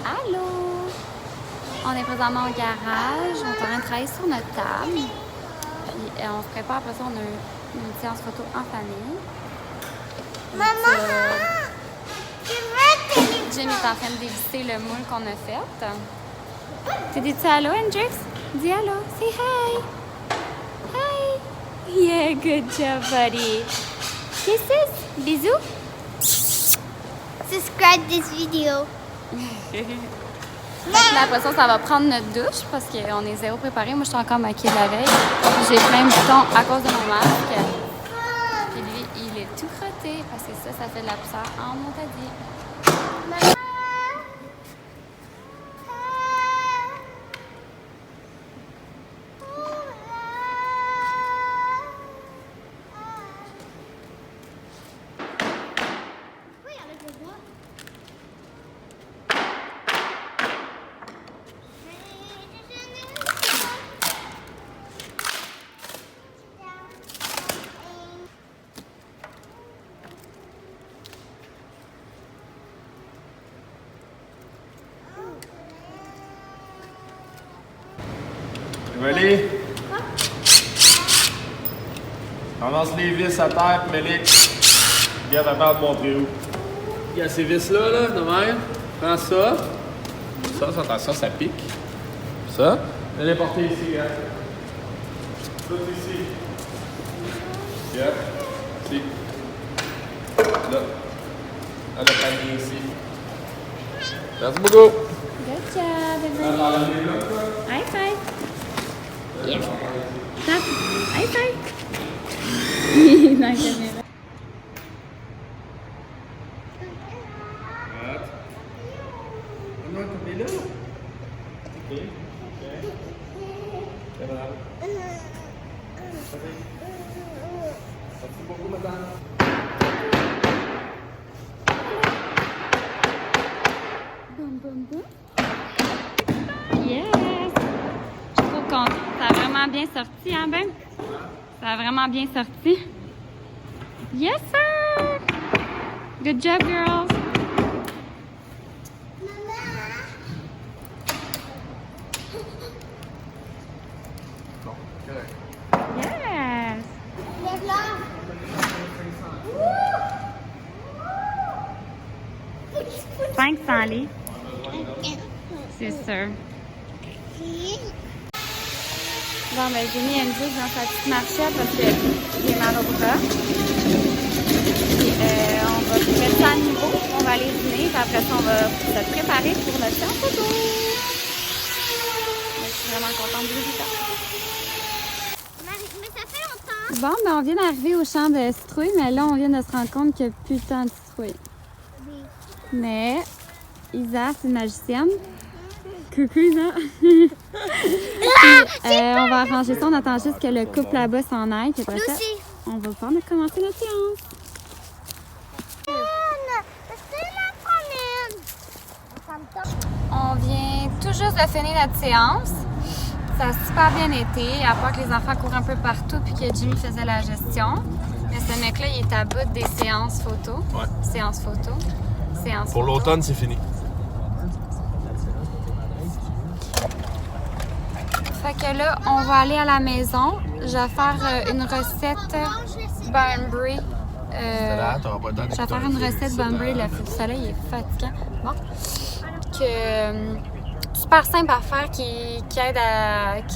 Allô! On est présentement au garage, on est en train de travailler sur notre table. Puis on se prépare, après ça on a une séance photo en famille. Maman! Jim est en train de dévisser le moule qu'on a fait. Tu dis-tu allô, Hendrix? Dis allô, say hi! Hi! Yeah, good job, buddy! Kisses? Bisous? Subscribe this video. Après ça va prendre notre douche parce qu'on est zéro préparé. Moi, je suis encore maquillée de la veille. J'ai plein de boutons à cause de mon masque. Puis lui, il est tout crotté parce que ça fait de la poussière en montadie. Maman! Emily? Ramasse les vis à terre, mets-les. Regarde à part de montrer où. Il y a ces vis-là, là, de même. Prends ça. Ça pique. Ça. Allez porter ici, hein. Tout ici. Yep. Ici. Là. Dans le panier ici. Merci beaucoup. Good job, everybody. High five. Yeah. Stop. High five. Dans la caméra. Non, t'es là. OK. C'est vrai. Merci beaucoup, madame. Boum, boum, boum. Yes! Je suis trop contente. Ça a vraiment bien sorti, hein, Ben? Ça a vraiment bien sorti. Yes, sir! Good job, girls! Bon, correct. Yes! 500 livres, c'est sûr. Bon, ben, j'ai mis Andrew dans sa petite marchette parce qu'il est mal au bras. Puis, on va mettre ça à niveau, on va aller dîner, puis après ça, on va se préparer pour notre séance photo. Je suis vraiment contente du résultat. Mais ça fait longtemps. Bon, ben, on vient d'arriver au champ de citrouilles, mais là, on vient de se rendre compte qu'il n'y a plus tant de citrouilles. Oui. Mais Isa, c'est une magicienne. Coucou Isa! Puis, on va arranger ça, on attend juste que le couple là-bas s'en aille. Puis après ça, Lucie. on va pouvoir commencer notre séance. C'est la promenade. Ça me tente. On vient tout juste de finir notre séance. Ça a super bien été, à part que les enfants courent un peu partout puis que Jimmy faisait la gestion. Mais ce mec-là, il est à bout des séances photo. Ouais. Séance photo. Séance Pour photo. l'automne, c'est fini. Fait que là, on va aller à la maison. Je vais faire une recette Bunbury. T'auras pas le temps Je vais faire une recette Bunbury. Le soleil est fatigant. Bon. Super simple à faire qui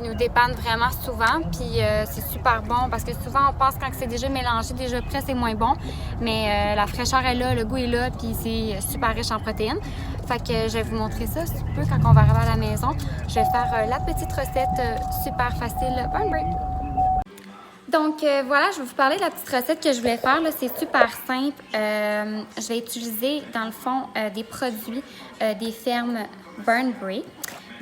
nous dépanne vraiment souvent. Puis c'est super bon parce que souvent on pense quand c'est déjà mélangé, déjà prêt, c'est moins bon. Mais la fraîcheur est là, le goût est là, puis c'est super riche en protéines. Fait que je vais vous montrer ça un peu quand on va arriver à la maison. Je vais faire la petite recette super facile Bunbury. Donc voilà, je vais vous parler de la petite recette que je voulais faire. C'est super simple. Je vais utiliser dans le fond des produits des fermes Bunbury.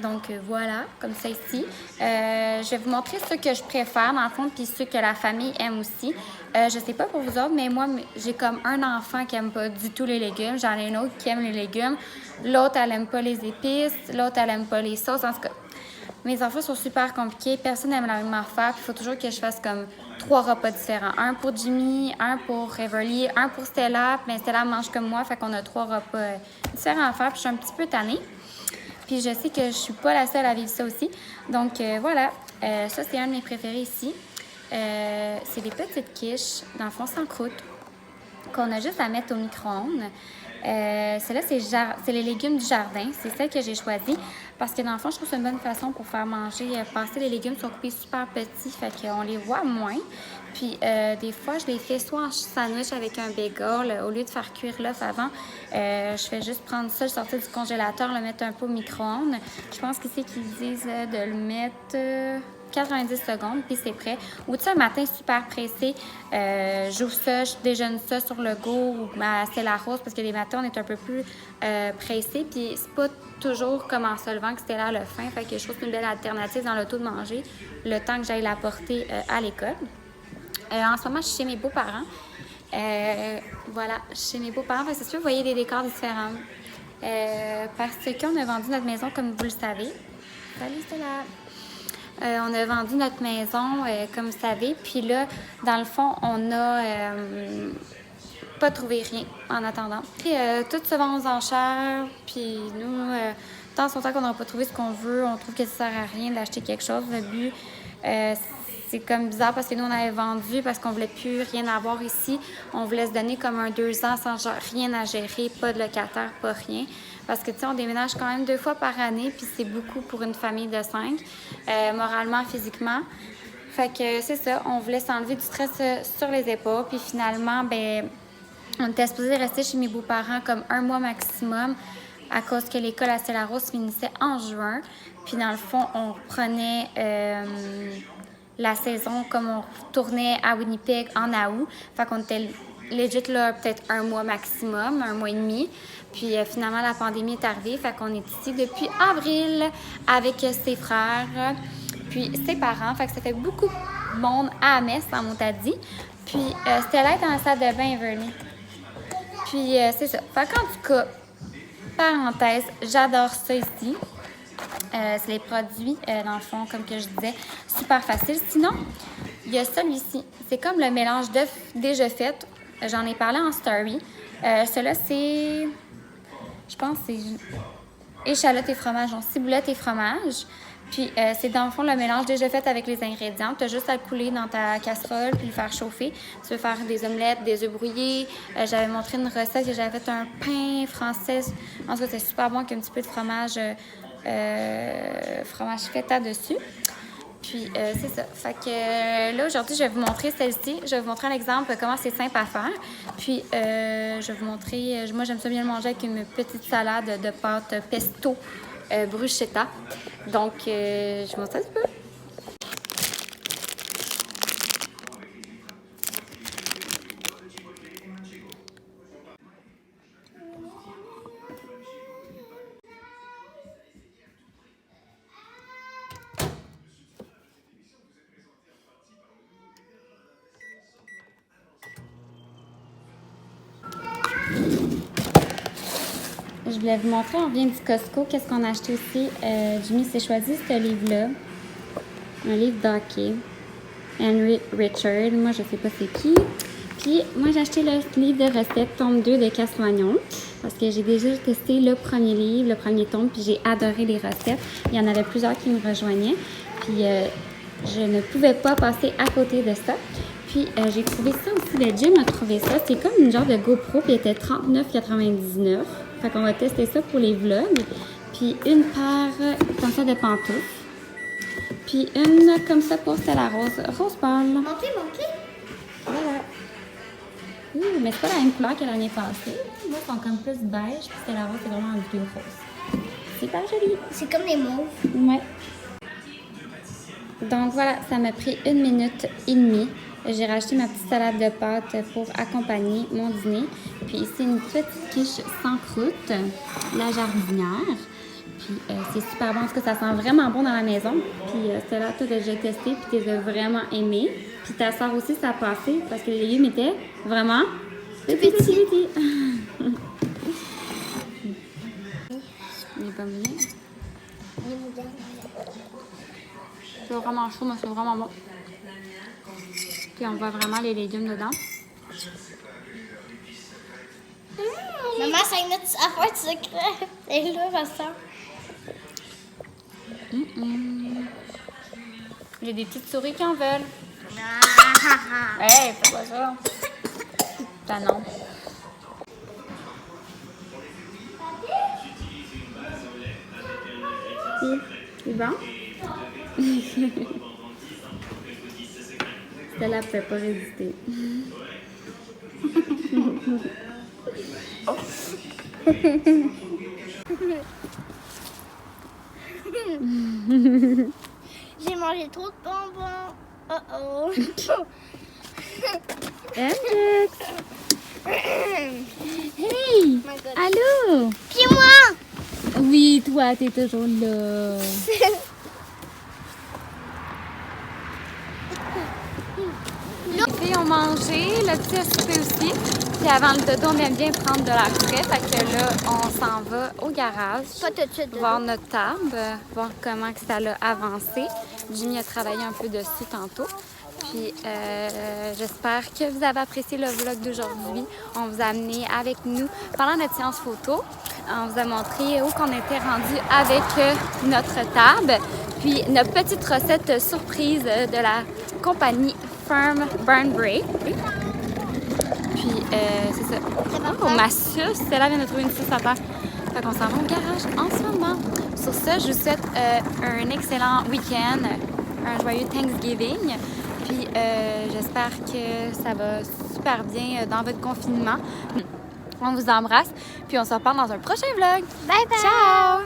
Donc voilà, comme ça ici. Je vais vous montrer ceux que je préfère dans le fond, puis ceux que la famille aime aussi. Je sais pas pour vous autres, mais moi, j'ai comme un enfant qui aime pas du tout les légumes. J'en ai une autre qui aime les légumes. L'autre, elle aime pas les épices. L'autre, elle aime pas les sauces. En tout cas, Mes enfants sont super compliqués, personne n'aime la même affaire, puis il faut toujours que je fasse comme 3 repas différents. Un pour Jimmy, un pour Everly, un pour Stella, mais Stella mange comme moi, fait qu'on a 3 repas différents à faire, puis je suis un petit peu tannée. Puis je sais que je suis pas la seule à vivre ça aussi. Donc voilà, ça c'est un de mes préférés ici. C'est des petites quiches, dans le fond sans croûte, qu'on a juste à mettre au micro-ondes. Celle-là, c'est les légumes du jardin. C'est celle que j'ai choisie parce que dans le fond, je trouve que c'est une bonne façon pour faire manger. Passer les légumes sont coupés super petits, fait qu'on les voit moins. Puis des fois, je les fais soit en sandwich avec un bagel. Au lieu de faire cuire l'œuf avant, je fais juste prendre ça, le sortir du congélateur, le mettre un peu au micro-ondes. Je pense qu'ici qu'ils disent de le mettre 90 secondes, puis c'est prêt. Ou tu sais, un matin super pressé, j'ouvre ça, je déjeune ça sur le go ou c'est la rose parce que les matins, on est un peu plus pressé, puis c'est pas toujours comme en se levant que c'était là le fin, fait que je trouve que c'est une belle alternative dans l'auto de manger, le temps que j'aille la porter à l'école. En ce moment, je suis chez mes beaux-parents. Voilà, chez mes beaux-parents, c'est sûr, vous voyez des décors différents. Parce qu'on a vendu notre maison, comme vous le savez. Salut, Stella! On a vendu notre maison, comme vous savez. Puis là, dans le fond, on n'a pas trouvé rien en attendant. Puis tout se vend aux enchères. Puis nous, tant son temps qu'on n'aura pas trouvé ce qu'on veut, on trouve que ça sert à rien d'acheter quelque chose. Le but, c'est comme bizarre parce que nous, on avait vendu parce qu'on voulait plus rien avoir ici. On voulait se donner comme un 2 ans sans rien à gérer, pas de locataire, pas rien. Parce que, tu sais, on déménage quand même 2 fois par année, puis c'est beaucoup pour une famille de 5, moralement, physiquement. Fait que c'est ça, on voulait s'enlever du stress sur les épaules, puis finalement, ben, on était supposé rester chez mes beaux-parents comme 1 mois maximum à cause que l'école à Stella-Rose finissait en juin. Puis dans le fond, on prenait la saison comme on retournait à Winnipeg en août. Fait qu'on était legit là peut-être 1 mois maximum, 1 mois et demi. Puis finalement, la pandémie est arrivée, fait qu'on est ici depuis avril avec ses frères, puis ses parents. Fait que ça fait beaucoup de monde à Amess, en Montadie. Puis Stella est dans la salle de bain, Everly. Puis c'est ça. Fait qu'en tout cas, parenthèse, j'adore ça ici. C'est les produits, dans le fond, comme que je disais, super facile. Sinon, il y a celui-ci. C'est comme le mélange d'œufs déjà fait. J'en ai parlé en story. Celui-là, c'est... Je pense que c'est échalote et fromage, donc ciboulette et fromage. Puis c'est dans le fond le mélange déjà fait avec les ingrédients. Tu as juste à le couler dans ta casserole puis le faire chauffer. Tu veux faire des omelettes, des œufs brouillés. J'avais montré une recette que j'avais fait un pain français. En tout cas, c'est super bon avec un petit peu de fromage feta dessus. Puis c'est ça. Fait que là, aujourd'hui, je vais vous montrer celle-ci. Je vais vous montrer un exemple comment c'est simple à faire. Puis je vais vous montrer... moi, j'aime ça bien le manger avec une petite salade de pâte pesto bruschetta. Donc, je vous montre ça un peu. Je voulais vous montrer, on vient du Costco, qu'est-ce qu'on a acheté aussi. Jimmy s'est choisi ce livre-là, un livre d'hockey, Henry Richard, moi je sais pas c'est qui. Puis moi j'ai acheté le livre de recettes, tome 2 de Casse-Oignon, parce que j'ai déjà testé le premier livre, le premier tome, puis j'ai adoré les recettes. Il y en avait plusieurs qui me rejoignaient, puis je ne pouvais pas passer à côté de ça. Puis j'ai trouvé ça aussi, le Jim a trouvé ça, c'est comme une genre de GoPro, puis il était 39,99 $. Fait qu'on va tester ça pour les vlogs. Puis une paire comme ça de pantoufles. Puis une comme ça pour Stella Rose. Rose pâle. Montez. Voilà. Mais c'est pas la même couleur que l'année passée. Moi, ils sont comme plus beige. Puis Stella Rose, c'est vraiment un bleu rose. C'est pas joli. C'est comme des mauves. Ouais. Donc voilà, ça m'a pris 1 minute et demie. J'ai racheté ma petite salade de pâtes pour accompagner mon dîner. Puis ici, une petite quiche sans croûte, la jardinière. Puis c'est super bon, parce que ça sent vraiment bon dans la maison. Puis celle-là, toi, j'ai testé, puis tu les as vraiment aimés. Puis ta soeur aussi, ça a passé, parce que les légumes étaient vraiment petits. Il est pas bien. C'est vraiment chaud, mais c'est vraiment bon. Puis on voit vraiment les légumes dedans. Maman, ça y met à faire secret. Et là, ça sent. Il y a des petites souris qui en veulent. Hey, fais pas ça. T'as non. C'est bon? Celle-là ne pouvait pas résister. J'ai mangé trop de bonbons. Oh oh. Alex! Hey! My God. Allô? Puis moi! Oui, toi, t'es toujours là. Les filles ont mangé, le petit a soupé aussi. Puis avant le dodo, on aime bien prendre de l'air frais. Fait que là, on s'en va au garage. Pas tout de suite. Voir notre table, voir comment que ça l'a avancé. Jimmy a travaillé un peu dessus tantôt. Puis j'espère que vous avez apprécié le vlog d'aujourd'hui. On vous a amené avec nous pendant notre séance photo. On vous a montré où qu'on était rendu avec notre table. Puis notre petite recette surprise de la compagnie Farm Burn Break. Puis c'est ça. Oh, ma suce! Celle-là vient de trouver une suce à terre. Fait qu'on s'en va au garage en ce moment. Sur ça, je vous souhaite un excellent week-end, un joyeux Thanksgiving. Puis j'espère que ça va super bien dans votre confinement. On vous embrasse, puis on se reparle dans un prochain vlog. Bye bye! Ciao!